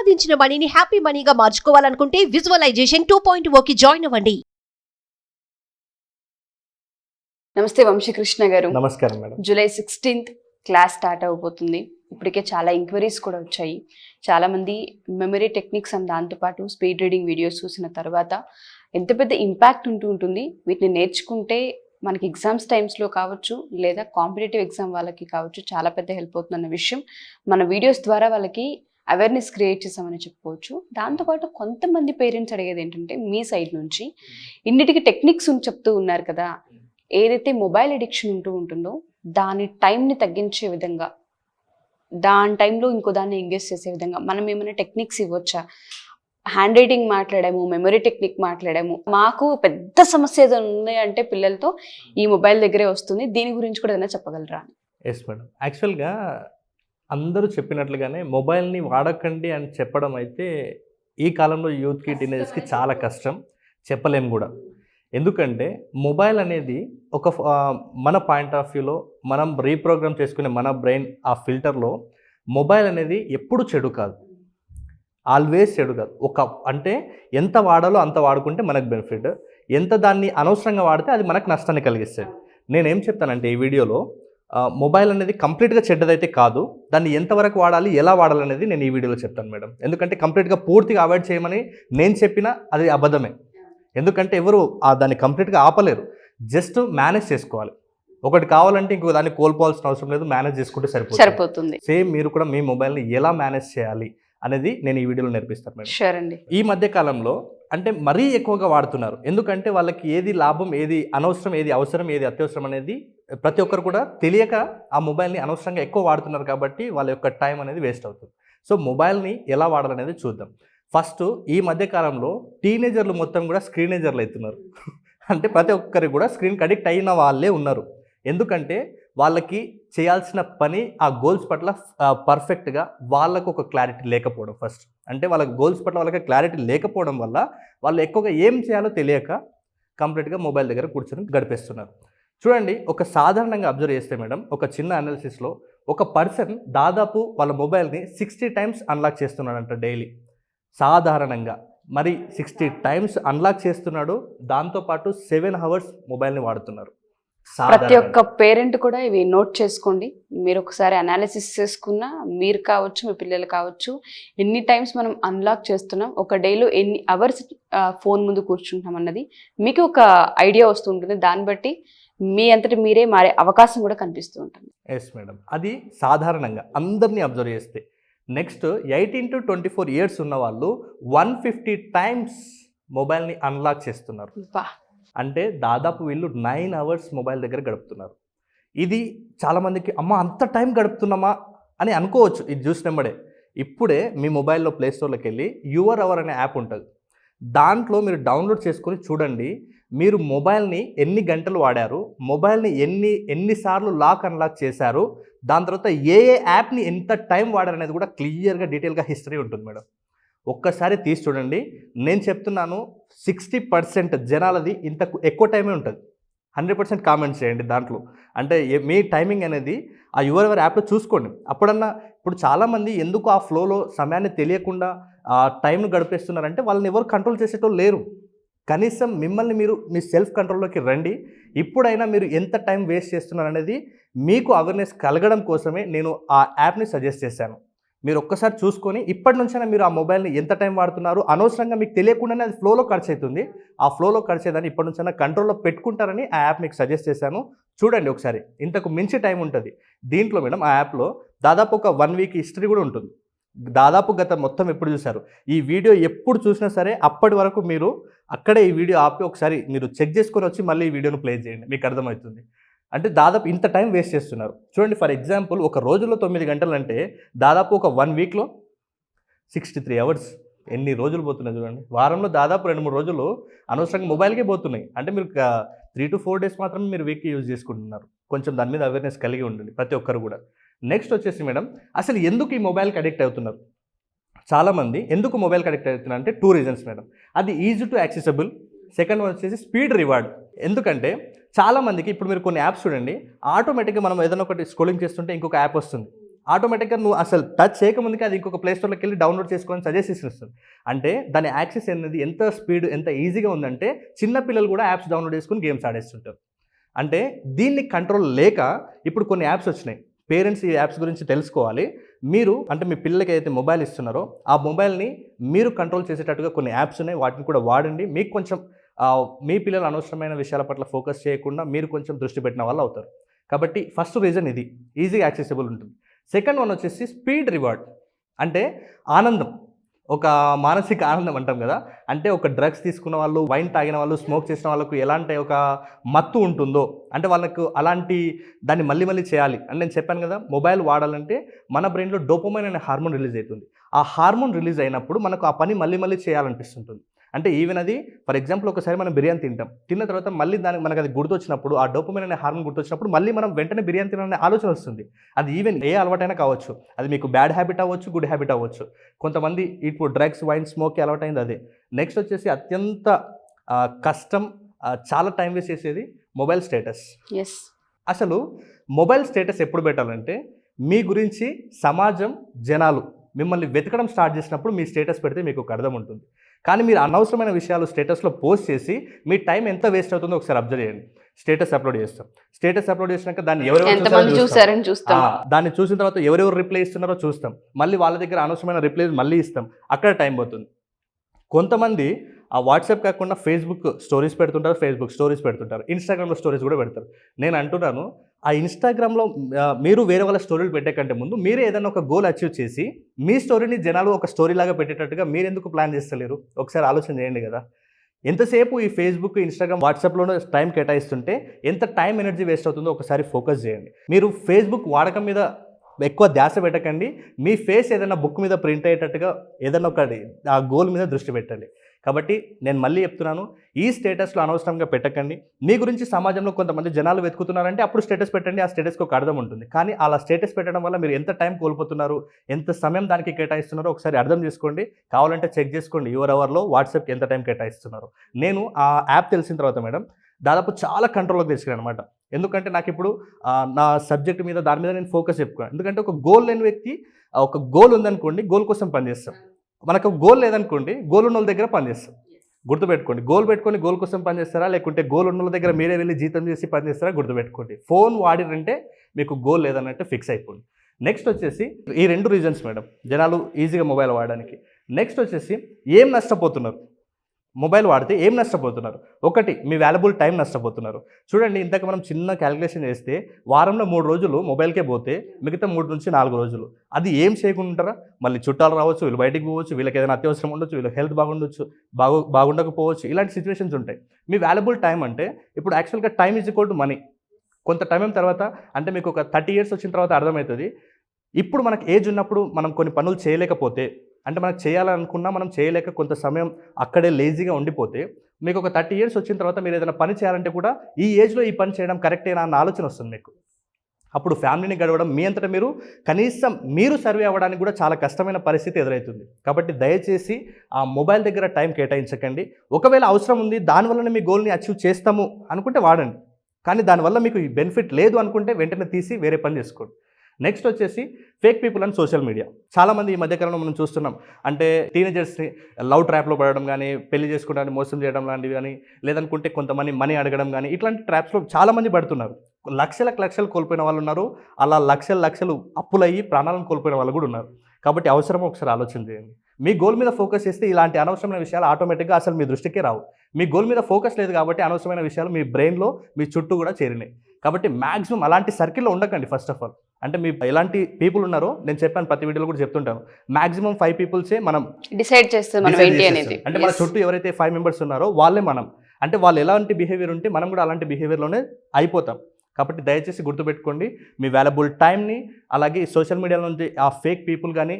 సంపాదించిన మనీని హ్యాపీ మనీగా మార్చుకోవాలనుకుంటే విజువలైజేషన్ 2.0కి జాయిన్ అవ్వండి. నమస్తే వంశీకృష్ణ గారు. నమస్కారం madam. July 16th class start అవబోతుంది. ఇప్పటికే చాలా ఎంక్వైరీస్ కూడా వచ్చాయి. చాలామంది మెమరీ టెక్నిక్స్ అండ్ దాంతోపాటు స్పీడ్ రీడింగ్ వీడియోస్ చూసిన తర్వాత ఎంత పెద్ద ఇంపాక్ట్ ఉంటుంది. వీటిని నేర్చుకుంటే మనకి ఎగ్జామ్స్ టైమ్స్లో కావచ్చు, లేదా కాంపిటేటివ్ ఎగ్జామ్ వాళ్ళకి కావచ్చు, చాలా పెద్ద హెల్ప్ అవుతుందన్న విషయం మన వీడియోస్ ద్వారా వాళ్ళకి అవేర్నెస్ క్రియేట్ చేసామని చెప్పుకోవచ్చు. దాంతోపాటు కొంతమంది పేరెంట్స్ అడిగేది ఏంటంటే, మీ సైడ్ నుంచి ఇన్నిటికి టెక్నిక్స్ చెప్తూ ఉన్నారు కదా, ఏదైతే మొబైల్ అడిక్షన్ ఉంటుందో దాని టైంని తగ్గించే విధంగా, దాని టైంలో ఇంకో దాన్ని ఎంగేజ్ చేసే విధంగా మనం ఏమైనా టెక్నిక్స్ ఇవ్వచ్చా? హ్యాండ్ రైటింగ్ మాట్లాడాము, మెమరీ టెక్నిక్ మాట్లాడాము. మాకు పెద్ద సమస్య ఏదైనా ఉంది అంటే పిల్లలతో ఈ మొబైల్ దగ్గరే వస్తుంది, దీని గురించి కూడా ఏదైనా చెప్పగలరా? Yes madam. యాక్చువల్గా అందరూ చెప్పినట్లుగానే మొబైల్ని వాడకండి అని చెప్పడం అయితే ఈ కాలంలో యూత్కి, టీనేజర్స్కి చాలా కష్టం, చెప్పలేము కూడా. ఎందుకంటే మొబైల్ అనేది ఒక మన పాయింట్ ఆఫ్ వ్యూలో మనం రీప్రోగ్రామ్ చేసుకునే మన బ్రెయిన్ ఆ ఫిల్టర్లో మొబైల్ అనేది ఎప్పుడు చెడు కాదు, ఆల్వేస్ చెడు కాదు. అంటే ఎంత వాడాలో అంత వాడుకుంటే మనకు బెనిఫిట్, ఎంత దాన్ని అనవసరంగా వాడితే అది మనకు నష్టాన్ని కలిగిస్తుంది. నేనేం చెప్తానంటే ఈ వీడియోలో మొబైల్ అనేది కంప్లీట్గా చెడ్డదైతే కాదు, దాన్ని ఎంతవరకు వాడాలి, ఎలా వాడాలనేది నేను ఈ వీడియోలో చెప్తాను మేడం. ఎందుకంటే కంప్లీట్గా పూర్తిగా అవాయిడ్ చేయమని నేను చెప్పినా అది అబద్ధమే. ఎందుకంటే ఎవరు దాన్ని కంప్లీట్గా ఆపలేరు, జస్ట్ మేనేజ్ చేసుకోవాలి. ఒకటి కావాలంటే ఇంకొక దాన్ని కోల్పోవాల్సిన అవసరం లేదు, మేనేజ్ చేసుకుంటే సరిపోతుంది. సేమ్ మీరు కూడా మీ మొబైల్ని ఎలా మేనేజ్ చేయాలి అనేది నేను ఈ వీడియోలో నేర్పిస్తాను మేడం. షూర్ అండి. ఈ మధ్య కాలంలో అంటే మరీ ఎక్కువగా వాడుతున్నారు. ఎందుకంటే వాళ్ళకి ఏది లాభం, ఏది అనవసరం, ఏది అవసరం, ఏది అత్యవసరం అనేది ప్రతి ఒక్కరు కూడా తెలియక ఆ మొబైల్ని అనవసరంగా ఎక్కువ వాడుతున్నారు. కాబట్టి వాళ్ళ యొక్క టైం అనేది వేస్ట్ అవుతుంది. సో మొబైల్ని ఎలా వాడాలనేది చూద్దాం. ఫస్ట్ ఈ మధ్యకాలంలో టీనేజర్లు మొత్తం కూడా స్క్రీనేజర్లు అవుతున్నారు. అంటే ప్రతి ఒక్కరికి కూడా స్క్రీన్కి అడిక్ట్ అయిన వాళ్ళే ఉన్నారు. ఎందుకంటే వాళ్ళకి చేయాల్సిన పని ఆ గోల్స్ పట్ల పర్ఫెక్ట్గా వాళ్ళకు ఒక క్లారిటీ లేకపోవడం. ఫస్ట్ అంటే వాళ్ళ గోల్స్ పట్ల వాళ్ళకి క్లారిటీ లేకపోవడం వల్ల వాళ్ళు ఎక్కువగా ఏం చేయాలో తెలియక కంప్లీట్గా మొబైల్ దగ్గర కూర్చొని గడిపేస్తున్నారు. చూడండి, ఒక సాధారణంగా అబ్జర్వ్ చేస్తే మేడం, ఒక చిన్న అనాలిసిస్లో ఒక పర్సన్ దాదాపు వాళ్ళ మొబైల్ని 60 times అన్లాక్ చేస్తున్నాడంట డైలీ. సాధారణంగా మరి 60 times అన్లాక్ చేస్తున్నాడు. దాంతోపాటు 7 hours మొబైల్ని వాడుతున్నారు. ప్రతి ఒక్క పేరెంట్ కూడా ఇవి నోట్ చేసుకోండి. మీరు ఒకసారి అనాలిసిస్ చేసుకున్నా, మీరు కావచ్చు, మీ పిల్లలు కావచ్చు, ఎన్ని టైమ్స్ మనం అన్లాక్ చేస్తున్నాం, ఒక డేలో ఎన్ని అవర్స్ ఫోన్ ముందు కూర్చుంటున్నాం అన్నది మీకు ఒక ఐడియా వస్తుంటుంది. దాన్ని బట్టి మీ అంతటి మీరే మారే అవకాశం కూడా కనిపిస్తూ ఉంటుంది. ఎస్ మేడం, అది సాధారణంగా అందరినీ అబ్జర్వ్ చేస్తే. నెక్స్ట్ 18 to 24 years ఉన్న వాళ్ళు 150 times మొబైల్ని అన్లాక్ చేస్తున్నారు. అంటే దాదాపు వీళ్ళు 9 hours మొబైల్ దగ్గర గడుపుతున్నారు. ఇది చాలామందికి అమ్మ అంత టైం గడుపుతున్నామా అని అనుకోవచ్చు. ఇది చూసినమ్మడే ఇప్పుడే మీ మొబైల్లో ప్లేస్టోర్లోకి వెళ్ళి యువర్ అవర్ అనే యాప్ ఉంటుంది. దాంట్లో మీరు డౌన్లోడ్ చేసుకొని చూడండి, మీరు మొబైల్ని ఎన్ని గంటలు వాడారు, మొబైల్ని ఎన్నిసార్లు లాక్ అన్లాక్ చేశారు, దాని తర్వాత ఏ యాప్ని ఎంత టైం వాడారు అనేది కూడా క్లియర్గా డీటెయిల్గా హిస్టరీ ఉంటుంది మేడం. ఒక్కసారి తీసి చూడండి. నేను చెప్తున్నాను 60% జనాలది ఇంత ఎక్కువ టైమే ఉంటుంది. 100% కామెంట్స్ చేయండి దాంట్లో. అంటే మీ టైమింగ్ అనేది ఆ యువర్ ఎవర్ యాప్లో చూసుకోండి. అప్పుడన్నా ఇప్పుడు చాలామంది ఎందుకు ఆ ఫ్లోలో సమయాన్ని తెలియకుండా ఆ టైంను గడిపేస్తున్నారంటే వాళ్ళని ఎవరు కంట్రోల్ చేసేటోళ్ళు లేరు. కనీసం మిమ్మల్ని మీరు మీ సెల్ఫ్ కంట్రోల్లోకి రండి. ఇప్పుడైనా మీరు ఎంత టైం వేస్ట్ చేస్తున్నారు అనేది మీకు అవేర్నెస్ కలగడం కోసమే నేను ఆ యాప్ని సజెస్ట్ చేశాను. మీరు ఒక్కసారి చూసుకొని ఇప్పటి నుంచైనా మీరు ఆ మొబైల్ని ఎంత టైం వాడుతున్నారు, అనవసరంగా మీకు తెలియకుండానే అది ఫ్లోలో ఖర్చు అవుతుంది. ఆ ఫ్లోలో ఖర్చు అయ్యేదాన్ని ఇప్పటి నుంచైనా కంట్రోల్లో పెట్టుకుంటారని ఆ యాప్ మీకు సజెస్ట్ చేశాను. చూడండి ఒకసారి, ఇంతకు మించి టైం ఉంటుంది దీంట్లో మేడం. ఆ యాప్లో దాదాపు ఒక 1 week హిస్టరీ కూడా ఉంటుంది. దాదాపు గత మొత్తం ఎప్పుడు చూశారు, ఈ వీడియో ఎప్పుడు చూసినా సరే అప్పటి వరకు మీరు అక్కడే ఈ వీడియో ఆపి ఒకసారి మీరు చెక్ చేసుకొని వచ్చి మళ్ళీ ఈ వీడియోను ప్లే చేయండి, మీకు అర్థమవుతుంది. అంటే దాదాపు ఇంత టైం వేస్ట్ చేస్తున్నారు. చూడండి, ఫర్ ఎగ్జాంపుల్ ఒక రోజులో 9 గంటలు అంటే దాదాపు ఒక 1 weekలో 63 hours. ఎన్ని రోజులు పోతున్నాయి చూడండి. వారంలో దాదాపు 2-3 రోజులు అనవసరంగా మొబైల్కే పోతున్నాయి. అంటే మీరు 3 to 4 days మాత్రమే మీరు వీక్కి యూజ్ చేసుకుంటున్నారు. కొంచెం దాని మీద అవేర్నెస్ కలిగి ఉండండి ప్రతి ఒక్కరు కూడా. నెక్స్ట్ వచ్చేసి మేడం, అసలు ఎందుకు ఈ మొబైల్కి అడిక్ట్ అవుతున్నారు? చాలామంది ఎందుకు మొబైల్కి అడిక్ట్ అవుతున్నారు అంటే 2 reasons మేడం. అది easy to accessible, second one వచ్చేసి స్పీడ్ రివార్డ్. ఎందుకంటే చాలామందికి ఇప్పుడు మీరు కొన్ని యాప్స్ చూడండి, ఆటోమేటిక్గా మనం ఏదైనా ఒకటి స్క్రోలింగ్ చేస్తుంటే ఇంకొక యాప్ వస్తుంది. ఆటోమేటిక్గా నువ్వు అసలు టచ్ చేయకముందుకే అది ఇంకొక ప్లే స్టోర్లోకి వెళ్ళి డౌన్లోడ్ చేసుకొని సజెషన్స్ ఇస్తుంది. అంటే దాని యాక్సెస్ అనేది ఎంత స్పీడ్ ఎంత ఈజీగా ఉందంటే చిన్న పిల్లలు కూడా యాప్స్ డౌన్లోడ్ చేసుకొని గేమ్స్ ఆడేస్తుంటారు. అంటే దీన్ని కంట్రోల్ లేక ఇప్పుడు కొన్ని యాప్స్ వచ్చినాయి. పేరెంట్స్ ఈ యాప్స్ గురించి తెలుసుకోవాలి. మీరు అంటే మీ పిల్లలకి ఏదైతే మొబైల్ ఇస్తున్నారో ఆ మొబైల్ని మీరు కంట్రోల్ చేసేటట్టుగా కొన్ని యాప్స్ ఉన్నాయి, వాటిని కూడా వాడండి. మీకు కొంచెం మీ పిల్లలు అనవసరమైన విషయాల పట్ల ఫోకస్ చేయకుండా మీరు కొంచెం దృష్టి పెట్టిన వాళ్ళు అవుతారు. కాబట్టి ఫస్ట్ రీజన్ ఇది, ఈజీగా యాక్సెసిబుల్ ఉంటుంది. సెకండ్ వన్ వచ్చేసి స్పీడ్ రివార్డ్, అంటే ఆనందం, ఒక మానసిక ఆనందం అంటాం కదా. అంటే ఒక డ్రగ్స్ తీసుకున్న వాళ్ళు, వైన్ తాగిన వాళ్ళు, స్మోక్ చేసిన వాళ్ళకు ఎలాంటి ఒక మత్తు ఉంటుందో, అంటే వాళ్ళకు అలాంటి దాన్ని మళ్ళీ మళ్ళీ చేయాలి అని నేను చెప్పాను కదా. మొబైల్ వాడాలంటే మన బ్రెయిన్లో డోపమైన్ అనే హార్మోన్ రిలీజ్ అవుతుంది. ఆ హార్మోన్ రిలీజ్ అయినప్పుడు మనకు ఆ పని మళ్ళీ మళ్ళీ చేయాలనిపిస్తుంటుంది. అంటే ఈవెన్ అది ఫర్ ఎగ్జాంపుల్ ఒకసారి మనం బిర్యానీ తిన్న తర్వాత మళ్ళీ దానికి మనకు అది గుర్తొచ్చినప్పుడు, ఆ డోపమైన్ అనే హార్మోన్ గుర్తొచ్చినప్పుడు మళ్ళీ మనం వెంటనే బిర్యానీ తినాలనే ఆలోచన వస్తుంది. అది ఈవెన్ ఏ అలవాటైనా కావచ్చు, అది మీకు బ్యాడ్ హ్యాబిట్ అవ్వచ్చు, గుడ్ హ్యాబిట్ అవ్వచ్చు. కొంతమంది ఇప్పుడు డ్రగ్స్, వైన్, స్మోక్కి అలవాటైంది అదే. నెక్స్ట్ వచ్చేసి అత్యంత కష్టం, చాలా టైం వేస్ట్ చేసేది మొబైల్ స్టేటస్. అసలు మొబైల్ స్టేటస్ ఎప్పుడు పెట్టాలంటే మీ గురించి సమాజం, జనాలు మిమ్మల్ని వెతకడం స్టార్ట్ చేసినప్పుడు మీ స్టేటస్ పెడితే మీకు ఒక అర్థం ఉంటుంది. కానీ మీరు అనవసరమైన విషయాలు స్టేటస్లో పోస్ట్ చేసి మీ టైం ఎంత వేస్ట్ అవుతుందో ఒకసారి అబ్జర్వ్ చేయండి. స్టేటస్ అప్లోడ్ చేస్తాం, స్టేటస్ అప్లోడ్ చేసినాక దాన్ని ఎవరెవరు చూస్తాం, దాన్ని చూసిన తర్వాత ఎవరెవరు రిప్లై ఇస్తున్నారో చూస్తాం, మళ్ళీ వాళ్ళ దగ్గర అనవసరమైన రిప్లై మళ్ళీ ఇస్తాం, అక్కడ టైం పోతుంది. కొంతమంది ఆ వాట్సాప్ కాకుండా ఫేస్బుక్ స్టోరీస్ పెడుతుంటారు, ఇన్స్టాగ్రామ్లో స్టోరీస్ కూడా పెడతారు. నేను అంటున్నాను, ఆ ఇన్స్టాగ్రామ్లో మీరు వేరే వాళ్ళ స్టోరీలు పెట్టే కంటే ముందు మీరే ఏదైనా ఒక గోల్ అచీవ్ చేసి మీ స్టోరీని జనాలు ఒక స్టోరీ లాగా పెట్టేటట్టుగా మీరు ఎందుకు ప్లాన్ చేస్తలేరు? ఒకసారి ఆలోచన చేయండి కదా. ఎంతసేపు ఈ ఫేస్బుక్, ఇన్స్టాగ్రామ్, వాట్సాప్లోనే టైం కేటాయిస్తుంటే ఎంత టైం, ఎనర్జీ వేస్ట్ అవుతుందో ఒకసారి ఫోకస్ చేయండి. మీరు ఫేస్బుక్ వాడకం మీద ఎక్కువ ధ్యాస పెట్టకండి. మీ ఫేస్ ఏదైనా బుక్ మీద ప్రింట్ అయ్యేటట్టుగా ఏదైనా ఒకటి ఆ గోల్ మీద దృష్టి పెట్టండి. కాబట్టి నేను మళ్ళీ చెప్తున్నాను, ఈ స్టేటస్లో అనవసరంగా పెట్టకండి. మీ గురించి సమాజంలో కొంతమంది జనాలు వెతుకుతున్నారంటే అప్పుడు స్టేటస్ పెట్టండి, ఆ స్టేటస్కి ఒక అర్థం ఉంటుంది. కానీ అలా స్టేటస్ పెట్టడం వల్ల మీరు ఎంత టైం కోల్పోతున్నారు, ఎంత సమయం దానికి కేటాయిస్తున్నారో ఒకసారి అర్థం చేసుకోండి. కావాలంటే చెక్ చేసుకోండి యువర్ అవర్లో వాట్సాప్కి ఎంత టైం కేటాయిస్తున్నారు. నేను ఆ యాప్ తెలిసిన తర్వాత మేడం దాదాపు చాలా కంట్రోల్లోకి తెచ్చుకున్నాను అనమాట. ఎందుకంటే నాకు ఇప్పుడు నా సబ్జెక్ట్ మీద దాని మీద నేను ఫోకస్ చెప్పుకున్నాను. ఎందుకంటే ఒక గోల్ లేని వ్యక్తి, ఒక గోల్ ఉందనుకోండి గోల్ కోసం పనిచేస్తాం. మనకు గోల్ లేదనుకోండి గోల్ ఉన్న వాళ్ళ దగ్గర పనిచేస్తాం. గుర్తుపెట్టుకోండి, గోల్ పెట్టుకొని గోల్ కోసం పనిచేస్తారా, లేకుంటే గోల్ ఉన్న వాళ్ళ దగ్గర మీరే వెళ్ళి జీతం చేసి పనిచేస్తారా? గుర్తుపెట్టుకోండి, ఫోన్ వాడినంటే మీకు గోల్ లేదన్నట్టు ఫిక్స్ అయిపోండి. నెక్స్ట్ వచ్చేసి ఈ 2 రీజన్స్ మేడం జనాలు ఈజీగా మొబైల్ వాడడానికి. నెక్స్ట్ వచ్చేసి ఏం నష్టపోతున్నారు, మొబైల్ వాడితే ఏం నష్టపోతున్నారు? ఒకటి, మీ వాల్యుబుల్ టైం నష్టపోతున్నారు. చూడండి, ఇంతకు మనం చిన్న క్యాలిక్యులేషన్ చేస్తే వారంలో 3 రోజులు మొబైల్కే పోతే మిగతా 3 నుంచి 4 రోజులు అది ఏం చేయకుండా ఉంటారా? మళ్ళీ చుట్టాలు రావచ్చు, వీళ్ళు బయటికి పోవచ్చు, వీళ్ళకి ఏదైనా అత్యవసరం ఉండొచ్చు, వీళ్ళకి హెల్త్ బాగుండొచ్చు, బాగుండకపోవచ్చు, ఇలాంటి సిచ్యువేషన్స్ ఉంటాయి. మీ వాల్యుబుల్ టైం అంటే ఇప్పుడు యాక్చువల్గా time is equal to money. కొంత టైం తర్వాత అంటే మీకు ఒక 30 years వచ్చిన తర్వాత అర్థమవుతుంది. ఇప్పుడు మనకు ఏజ్ ఉన్నప్పుడు మనం కొన్ని పనులు చేయలేకపోతే, అంటే మనకు చేయాలనుకున్నా మనం చేయలేక కొంత సమయం అక్కడే లేజీగా ఉండిపోతే, మీకు ఒక 30 years వచ్చిన తర్వాత మీరు ఏదైనా పని చేయాలంటే కూడా ఈ ఏజ్లో ఈ పని చేయడం కరెక్టేనా అన్న ఆలోచన వస్తుంది మీకు. అప్పుడు ఫ్యామిలీని గడవడం, మీ అంతటా మీరు కనీసం మీరు సర్వే అవ్వడానికి కూడా చాలా కష్టమైన పరిస్థితి ఎదురవుతుంది. కాబట్టి దయచేసి ఆ మొబైల్ దగ్గర టైం కేటాయించకండి. ఒకవేళ అవసరం ఉంది, దానివల్లనే మీ గోల్ని అచీవ్ చేస్తాము అనుకుంటే వాడండి. కానీ దానివల్ల మీకు బెనిఫిట్ లేదు అనుకుంటే వెంటనే తీసి వేరే పని చేసుకోండి. నెక్స్ట్ వచ్చేసి fake people and social media. చాలామంది ఈ మధ్యకాలంలో మనం చూస్తున్నాం, అంటే టీనేజర్స్ని లవ్ ట్రాప్లో పడడం కానీ, పెళ్లి చేసుకోవడానికి మోసం చేయడం లాంటివి కానీ, లేదనుకుంటే కొంతమంది మనీ అడగడం కానీ, ఇట్లాంటి ట్రాప్స్లో చాలామంది పడుతున్నారు. లక్షలు కోల్పోయిన వాళ్ళు ఉన్నారు, అలా లక్షలు అప్పులయ్యి ప్రాణాలను కోల్పోయిన వాళ్ళు కూడా ఉన్నారు. కాబట్టి అవసరమో ఒకసారి ఆలోచన చేయండి. మీ గోల్ మీద ఫోకస్ చేస్తే ఇలాంటి అనవసరమైన విషయాలు ఆటోమేటిక్గా అసలు మీ దృష్టికే రావు. మీ గోల్ మీద ఫోకస్ లేదు కాబట్టి అనవసరమైన విషయాలు మీ బ్రెయిన్లో, మీ చుట్టూ కూడా చేరినాయి. కాబట్టి మ్యాక్సిమం అలాంటి సర్కిల్లో ఉండకండి. ఫస్ట్ ఆఫ్ ఆల్ అంటే మీ ఎలాంటి పీపుల్ ఉన్నారో నేను చెప్పాను, ప్రతి వీడియోలో కూడా చెప్తుంటాను. మ్యాక్సిమం 5 peopleసే మనం డిసైడ్ చేస్తాం. అంటే మన చుట్టూ ఎవరైతే 5 members ఉన్నారో వాళ్ళే మనం. అంటే వాళ్ళు ఎలాంటి బిహేవియర్ ఉంటే మనం కూడా అలాంటి బిహేవియర్లోనే అయిపోతాం. కాబట్టి దయచేసి గుర్తుపెట్టుకోండి, మీ వాల్యుబుల్ టైంని, అలాగే సోషల్ మీడియాలో నుంచి ఆ ఫేక్ పీపుల్ కానీ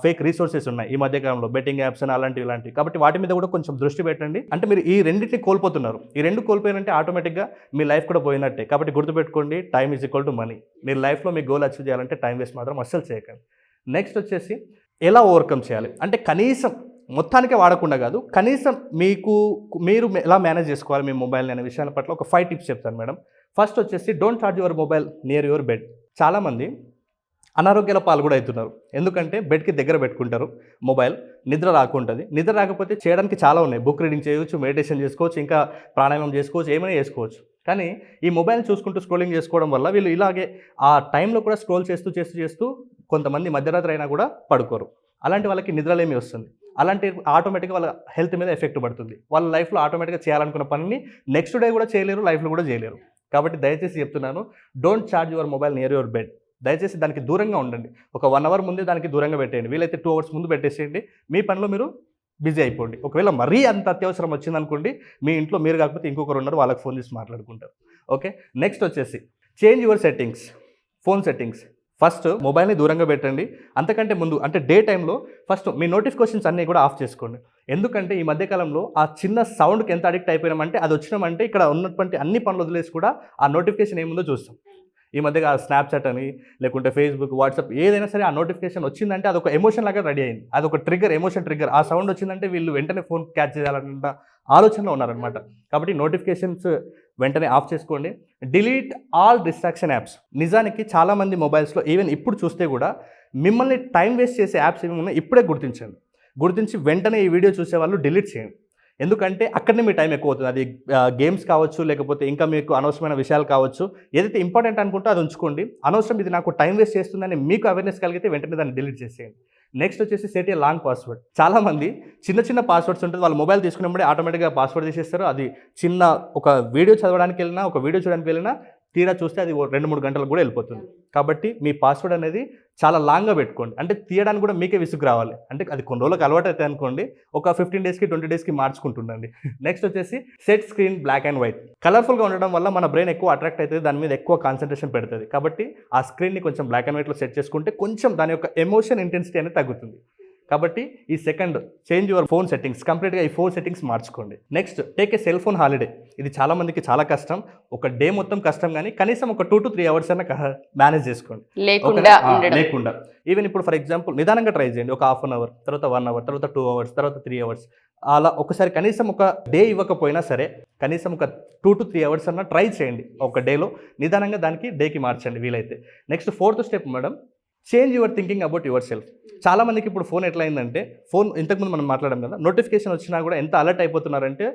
ఫేక్ రీసోర్సెస్ ఉన్నాయి ఈ మధ్యకాలంలో, బెట్టింగ్ యాప్స్ అని ఇలాంటివి. కాబట్టి వాటి మీద కూడా కొంచెం దృష్టి పెట్టండి. అంటే మీరు ఈ రెండింటిని కోల్పోతున్నారు. ఈ 2 కోల్పోయారంటే ఆటోమేటిక్గా మీ లైఫ్ కూడా పోయినట్టే. కాబట్టి గుర్తుపెట్టుకోండి, time is equal to money. మీరు లైఫ్లో మీ గోల్ అచీవ్ చేయాలంటే టైం వేస్ట్ మాత్రం అస్సలు చేయకండి. నెక్స్ట్ వచ్చేసి ఎలా ఓవర్కమ్ చేయాలి అంటే, కనీసం మొత్తానికే వాడకుండా కాదు, కనీసం మీరు ఎలా మేనేజ్ చేసుకోవాలి మీ మొబైల్ని అనే విషయాల పట్ల ఒక 5 tips చెప్తాను మేడం. ఫస్ట్ వచ్చేసి don't charge your mobile near your bed. చాలామంది అనారోగ్యాల పాలు కూడా అవుతున్నారు. ఎందుకంటే బెడ్కి దగ్గర పెట్టుకుంటారు మొబైల్, నిద్ర రాకుంటుంది. నిద్ర రాకపోతే చేయడానికి చాలా ఉన్నాయి. బుక్ రీడింగ్ చేయవచ్చు, మెడిటేషన్ చేసుకోవచ్చు, ఇంకా ప్రాణాయామం చేసుకోవచ్చు, ఏమైనా చేసుకోవచ్చు. కానీ ఈ మొబైల్ చూసుకుంటూ స్క్రోలింగ్ చేసుకోవడం వల్ల వీళ్ళు ఇలాగే ఆ టైంలో కూడా స్క్రోల్ చేస్తూ కొంతమంది మధ్యరాత్రి అయినా కూడా పడుకోరు. అలాంటి వాళ్ళకి నిద్రలేమి వస్తుంది. అలాంటి ఆటోమేటిక్గా వాళ్ళ హెల్త్ మీద ఎఫెక్ట్ పడుతుంది. వాళ్ళ లైఫ్లో ఆటోమేటిక్గా చేయాలనుకున్న పనిని నెక్స్ట్ డే కూడా చేయలేరు, లైఫ్లో కూడా చేయలేరు. కాబట్టి దయచేసి చెప్తున్నాను, don't charge your mobile near your bed. దయచేసి దానికి దూరంగా ఉండండి. ఒక 1 అవర్ ముందే దానికి దూరంగా పెట్టేయండి. వీలైతే 2 అవర్స్ ముందు పెట్టేసేయండి. మీ పనిలో మీరు బిజీ అయిపోండి. ఒకవేళ మరీ అంత అత్యవసరం వచ్చిందనుకోండి, మీ ఇంట్లో మీరు కాకపోతే ఇంకొకరు ఉన్నారు, వాళ్ళకి ఫోన్ చేసి మాట్లాడుకుంటారు. ఓకే, నెక్స్ట్ వచ్చేసి change your settings, phone settings. First మొబైల్ని దూరంగా పెట్టండి. అంతకంటే ముందు అంటే డే టైంలో ఫస్ట్ మీ నోటిఫికేషన్స్ అన్నీ కూడా ఆఫ్ చేసుకోండి. ఎందుకంటే ఈ మధ్యకాలంలో ఆ చిన్న సౌండ్కి ఎంత అడిక్ట్ అయిపోయినామంటే, అది వచ్చినామంటే ఇక్కడ ఉన్నటువంటి అన్ని పనులు వదిలేసి కూడా ఆ నోటిఫికేషన్ ఏముందో చూస్తాం. ఈ మధ్యగా స్నాప్చాట్ అని, లేకుంటే ఫేస్బుక్, వాట్సాప్ ఏదైనా సరే ఆ నోటిఫికేషన్ వచ్చిందంటే అదొక ఎమోషన్ లాగా రెడీ అయింది. అదొక ట్రిగ్గర్, ఎమోషన్ ట్రిగ్గర్. ఆ సౌండ్ వచ్చిందంటే వీళ్ళు వెంటనే ఫోన్ క్యాచ్ చేయాలన్న ఆలోచనలో ఉన్నారనమాట. కాబట్టి నోటిఫికేషన్స్ వెంటనే ఆఫ్ చేసుకోండి. Delete all distraction apps. నిజానికి చాలామంది మొబైల్స్లో ఈవెన్ ఇప్పుడు చూస్తే కూడా మిమ్మల్ని టైం వేస్ట్ చేసే యాప్స్ ఏమి ఉన్నాయి ఇప్పుడే గుర్తించి వెంటనే ఈ వీడియో చూసే వాళ్ళు డిలీట్ చేయండి. ఎందుకంటే అక్కడనే మీ టైం ఎక్కువ అవుతుంది. అది గేమ్స్ కావచ్చు, లేకపోతే ఇంకా మీకు అనవసరమైన విషయాలు కావచ్చు. ఏదైతే ఇంపార్టెంట్ అనుకుంటే అది ఉంచుకోండి. అనవసరం ఇది నాకు టైం వేస్ట్ చేస్తుందని మీకు అవేర్నెస్ కలిగితే వెంటనే దాన్ని డిలీట్ చేసేయండి. నెక్స్ట్ వచ్చేసి సెట్ ఏ లాంగ్ పాస్వర్డ్. చాలామంది చిన్న పాస్వర్డ్స్ ఉంటుంది, వాళ్ళ మొబైల్ తీసుకున్నప్పుడే ఆటోమేటిక్గా పాస్వర్డ్ తీసేస్తారు. అది చిన్న ఒక వీడియో చదవడానికి వెళ్ళినా, ఒక వీడియో చూడడానికి వెళ్ళినా తీరా చూస్తే అది 2-3 గంటలకు కూడా వెళ్ళిపోతుంది. కాబట్టి మీ పాస్వర్డ్ అనేది చాలా లాంగ్గా పెట్టుకోండి. అంటే తీయడానికి కూడా మీకే విసుగు రావాలి. అంటే అది కొన్ని రోజులకు అలవాటు అయితే అనుకోండి, ఒక 15 డేస్కి 20 డేస్కి మార్చుకుంటుండండి. నెక్స్ట్ వచ్చేసి set screen black and white. కలర్ఫుల్గా ఉండడం వల్ల మన బ్రెయిన్ ఎక్కువ అట్రాక్ట్ అవుతుంది, దాని మీద ఎక్కువ కాన్సన్ట్రేషన్ పెడుతుంది. కాబట్టి ఆ స్క్రీన్ని కొంచెం బ్లాక్ అండ్ వైట్లో సెట్ చేసుకుంటే కొంచెం దాని యొక్క ఎమోషన్ ఇంటెన్సిటీ అనేది తగ్గుతుంది. కాబట్టి ఈ second change your phone settings. కంప్లీట్గా ఈ 4 సెట్టింగ్స్ మార్చుకోండి. Next take a cell phone holiday. ఇది చాలామందికి చాలా కష్టం. ఒక డే మొత్తం కష్టం, కానీ కనీసం ఒక 2 to 3 అవర్స్ అన్న మేనేజ్ చేసుకోండి లేకుండా. ఈవెన్ ఇప్పుడు ఫర్ ఎగ్జాంపుల్ నిదానంగా ట్రై చేయండి. ఒక 1/2 అవర్, తర్వాత 1 అవర్, తర్వాత 2 అవర్స్, తర్వాత 3 అవర్స్. అలా ఒకసారి కనీసం ఒక డే ఇవ్వకపోయినా సరే కనీసం ఒక 2 to 3 అవర్స్ అన్న ట్రై చేయండి ఒక డేలో. నిదానంగా దానికి డేకి మార్చండి వీలైతే. Next 4th step madam, change your thinking about your self. చాలామందికి ఇప్పుడు ఫోన్ ఎట్లా అయిందంటే, ఫోన్ ఇంతకుముందు మనం మాట్లాడాం కదా, నోటిఫికేషన్ వచ్చినా కూడా ఎంత అలర్ట్ అయిపోతున్నారంటే,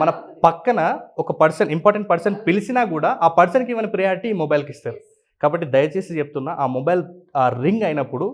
మన పక్కన ఒక ఇంపార్టెంట్ పర్సన్ పిలిచినా కూడా ఆ పర్సన్కి ఇవ్వని ప్రియారిటీ ఈ మొబైల్కి ఇస్తారు. కాబట్టి దయచేసి చెప్తున్నా, ఆ మొబైల్ రింగ్ అయినప్పుడు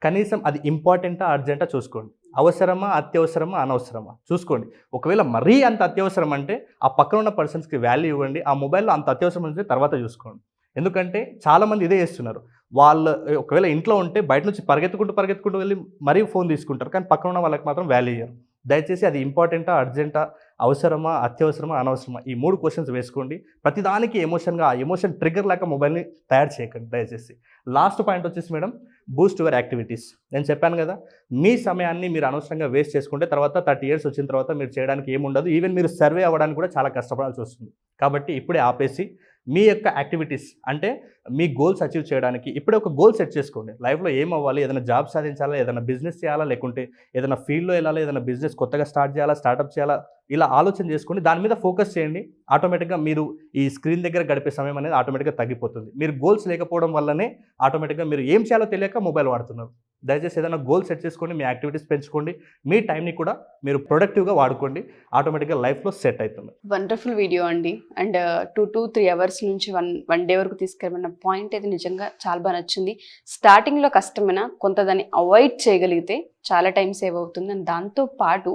కనీసం అది ఇంపార్టెంటా అర్జెంటా చూసుకోండి. అవసరమా, అత్యవసరమా, అనవసరమా చూసుకోండి. ఒకవేళ మరీ అంత అత్యవసరం అంటే ఆ పక్కన ఉన్న పర్సన్స్కి వాల్యూ ఇవ్వండి. ఆ మొబైల్లో అంత అత్యవసరం అంటే తర్వాత చూసుకోండి. ఎందుకంటే చాలామంది ఇదే చేస్తున్నారు. వాళ్ళు ఒకవేళ ఇంట్లో ఉంటే బయట నుంచి పరిగెత్తుకుంటూ వెళ్ళి మరీ ఫోన్ తీసుకుంటారు, కానీ పక్కన ఉన్న వాళ్ళకి మాత్రం వాల్యూ ఇయ్యరు. దయచేసి అది ఇంపార్టెంటా, అర్జెంటా, అవసరమా, అత్యవసరమా, అనవసరమా ఈ 3 క్వశ్చన్స్ వేసుకోండి. ప్రతిదానికి ఎమోషన్గా ఆ ఎమోషన్ ట్రిగ్గర్ లాగా మొబైల్ని తయారు చేయకండి దయచేసి. లాస్ట్ పాయింట్ వచ్చేసి మేడం, బూస్ట్ యువర్ యాక్టివిటీస్. నేను చెప్పాను కదా, మీ సమయాన్ని మీరు అనవసరంగా వేస్ట్ చేసుకుంటే తర్వాత 30 years వచ్చిన తర్వాత మీరు చేయడానికి ఏముండదు. ఈవెన్ మీరు సర్వే అవ్వడానికి కూడా చాలా కష్టపడాల్సి వస్తుంది. కాబట్టి ఇప్పుడే ఆపేసి మీ యొక్క యాక్టివిటీస్ అంటే మీ గోల్స్ అచీవ్ చేయడానికి ఇప్పుడే ఒక గోల్ సెట్ చేసుకోండి. లైఫ్లో ఏం అవ్వాలి, ఏదైనా జాబ్ సాధించాలా, ఏదైనా బిజినెస్ చేయాలా, లేకుంటే ఏదైనా ఫీల్డ్లో వెళ్ళాలి, ఏదైనా బిజినెస్ కొత్తగా స్టార్ట్ చేయాలా, స్టార్ట్అప్ చేయాలా, ఇలా ఆలోచన చేసుకుని దాని మీద ఫోకస్ చేయండి. ఆటోమేటిక్గా మీరు ఈ స్క్రీన్ దగ్గర గడిపే సమయం అనేది ఆటోమేటిక్గా తగ్గిపోతుంది. మీరు గోల్స్ లేకపోవడం వల్లనే ఆటోమేటిక్గా మీరు ఏం చేయాలో తెలియక మొబైల్ వాడుతున్నారు. దయచేసి ఏదైనా గోల్ సెట్ చేసుకోండి, మీ యాక్టివిటీస్ పెంచుకోండి, మీ టైంని కూడా మీరు ప్రొడక్టివ్గా వాడుకోండి. ఆటోమేటిక్గా లైఫ్లో సెట్ అవుతుంది. వండర్ఫుల్ వీడియో అండి. అండ్ 2 to 3 అవర్స్ నుంచి వన్ డే వరకు తీసుకెళ్ళమన్న పాయింట్ అయితే నిజంగా చాలా బాగా నచ్చింది. స్టార్టింగ్లో కష్టమైనా కొంత దాన్ని అవాయిడ్ చేయగలిగితే చాలా టైం సేవ్ అవుతుంది. అండ్ దాంతో పాటు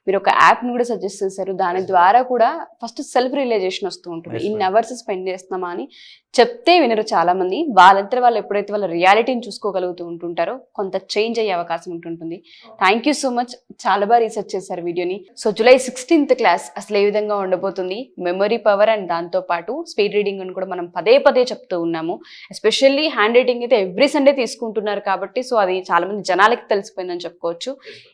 మీరు ఒక యాప్ని కూడా సజెస్ట్ చేశారు. దాని ద్వారా కూడా ఫస్ట్ సెల్ఫ్ రియలైజేషన్ వస్తూ ఉంటుంది. ఇన్ని అవర్స్ స్పెండ్ చేస్తున్నామా అని చెప్తే వినరు చాలా మంది. వాళ్ళంతా వాళ్ళు ఎప్పుడైతే వాళ్ళ రియాలిటీని చూసుకోగలుగుతూ ఉంటుంటారో కొంత చేంజ్ అయ్యే అవకాశం ఉంటుంటుంది. Thank you so much. చాలా బాగా రీసెర్చ్ చేశారు వీడియోని. సో July 16th క్లాస్ అసలు ఏ విధంగా ఉండబోతుంది, మెమరీ పవర్ అండ్ దాంతో పాటు స్పీడ్ రీడింగ్ అని కూడా మనం పదే చెప్తూ ఉన్నాము. ఎస్పెషల్లీ హ్యాండ్ రైటింగ్ అయితే ఎవ్రీ సండే తీసుకుంటున్నారు కాబట్టి సో అది చాలా మంది జనాలకి తెలిసిపోయిందని చెప్పుకోవచ్చు.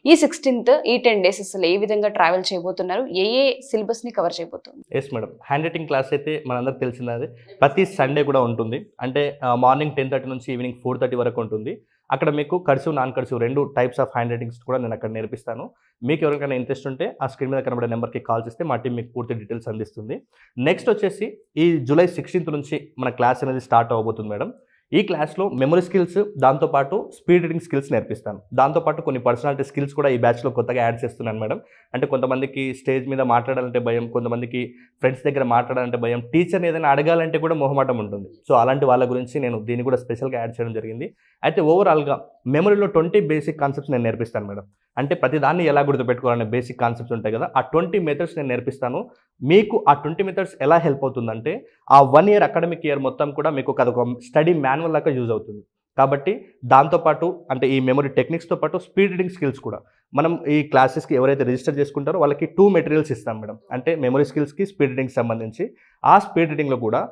ఈ 16th ఈ 10 days అసలు ఏ విధంగా ట్రావెల్ చేయబోతున్నారు, ఏ సిలబస్ని కవర్ చేయబోతున్నారు? Yes madam, hand writing class అయితే మనందరికి తెలిసిందే. ప్రతి సండే కూడా ఉంటుంది. అంటే మార్నింగ్ 10:30 నుంచి ఈవినింగ్ 4:30 వరకు ఉంటుంది. అక్కడ మీకు cursive, non cursive 2 types of hand writings కూడా నేను అక్కడ నేర్పిస్తాను. మీకు ఎవరికైనా ఇంట్రెస్ట్ ఉంటే ఆ స్క్రీన్ మీద కనబడే నెంబర్కి కాల్ చేస్తే మా టీం మీకు పూర్తి డీటెయిల్స్ అందిస్తుంది. నెక్స్ట్ వచ్చేసి ఈ July 16th నుంచి మన క్లాస్ అనేది స్టార్ట్ అవ్వబోతుంది మేడం. ఈ క్లాస్లో మెమరీ స్కిల్స్, దాంతోపాటు స్పీడ్ రీడింగ్ స్కిల్స్ నేర్పిస్తాను. దాంతోపాటు కొన్ని పర్సనాలిటీ స్కిల్స్ కూడా ఈ బ్యాచ్లో కొత్తగా యాడ్ చేస్తున్నాను మేడం. అంటే కొంతమందికి స్టేజ్ మీద మాట్లాడాలంటే భయం, కొంతమందికి ఫ్రెండ్స్ దగ్గర మాట్లాడాలంటే భయం, టీచర్ని ఏదైనా అడగాలంటే కూడా మొహమాటం ఉంటుంది. సో అలాంటి వాళ్ళ గురించి నేను దీన్ని కూడా స్పెషల్గా యాడ్ చేయడం జరిగింది. అయితే ఓవరాల్గా మెమరీలో 20 బేసిక్ కాన్సెప్ట్స్ నేను నేర్పిస్తాను మేడం. అంటే ప్రతిదాన్ని ఎలా గుర్తుపెట్టుకోవాలనే బేసిక్ కాన్సెప్ట్స్ ఉంటాయి కదా, ఆ 20 మెథడ్స్ నేను నేర్పిస్తాను. మీకు ఆ 20 మెథడ్స్ ఎలా హెల్ప్ అవుతుందంటే ఆ 1 ఇయర్ అకాడమిక్ ఇయర్ మొత్తం కూడా మీకు అదొక స్టడీ మాన్యువల్ లాగా యూజ్ అవుతుంది. కాబట్టి దాంతోపాటు అంటే ఈ మెమరీ టెక్నిక్స్తో పాటు స్పీడ్ రీడింగ్ స్కిల్స్ కూడా మనం ఈ క్లాసెస్కి ఎవరైతే రిజిస్టర్ చేసుకుంటారో వాళ్ళకి 2 మెటీరియల్స్ ఇస్తాం మేడం. అంటే మెమరీ స్కిల్స్కి, స్పీడ్ రీడింగ్కి సంబంధించి. ఆ స్పీడ్ రీడింగ్లో కూడా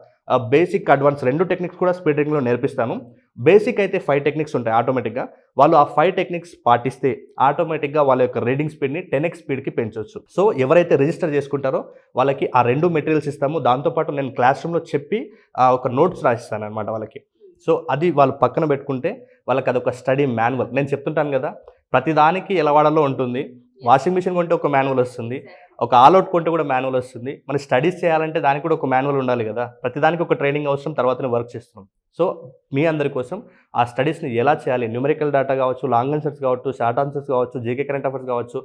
బేసిక్, అడ్వాన్స్ 2 టెక్నిక్స్ కూడా స్పీడ్ రీడింగ్లో నేర్పిస్తాను. బేసిక్ అయితే 5 టెక్నిక్స్ ఉంటాయి ఆటోమేటిక్గా. వాళ్ళు ఆ 5 టెక్నిక్స్ పాటిస్తే ఆటోమేటిక్గా వాళ్ళ యొక్క రీడింగ్ స్పీడ్ని 10x స్పీడ్కి పెంచవచ్చు. సో ఎవరైతే రిజిస్టర్ చేసుకుంటారో వాళ్ళకి ఆ 2 మెటీరియల్స్ ఇస్తాము. దాంతోపాటు నేను క్లాస్ రూమ్లో చెప్పి ఒక నోట్స్ రాసిస్తాను అనమాట వాళ్ళకి. సో అది వాళ్ళు పక్కన పెట్టుకుంటే వాళ్ళకి అదొక స్టడీ మాన్యువల్. నేను చెప్తుంటాను కదా, ప్రతిదానికి ఎలా వాడాలో ఉంటుంది. వాషింగ్ మిషన్ కొంటే ఒక మాన్యువల్ వస్తుంది, ఒక ఆల్అవుట్ కొంటే కూడా మాన్యువల్ వస్తుంది. మన స్టడీస్ చేయాలంటే దానికి కూడా ఒక మాన్యువల్ ఉండాలి కదా. ప్రతిదానికి ఒక ట్రైనింగ్ అవసరం, తర్వాతనే వర్క్ చేస్తున్నాం. సో మీ అందరి కోసం ఆ స్టడీస్ని ఎలా చేయాలి, న్యూమరికల్ డేటా కావచ్చు, లాంగ్ ఆన్సర్స్ కావచ్చు, షార్ట్ ఆన్సర్స్ కావచ్చు, జీకే కరెంట్ అఫైర్స్ కావచ్చు,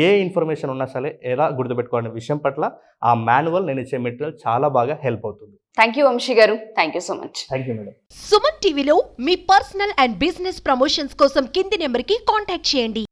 ఏ ఇన్ఫర్మేషన్ ఉన్నా సరే ఎలా గుర్తుపెట్టుకోవాలనే విషయం పట్ల ఆ మాన్యువల్, నేను ఇచ్చే మెటీరియల్ చాలా బాగా హెల్ప్ అవుతుంది. థ్యాంక్ యూ వంశీ గారు, thank you so much. Thank you madam. Suman టీవీలో మీ పర్సనల్ అండ్ బిజినెస్ ప్రమోషన్స్ కోసం కింది నెంబర్కి కాంటాక్ట్ చేయండి.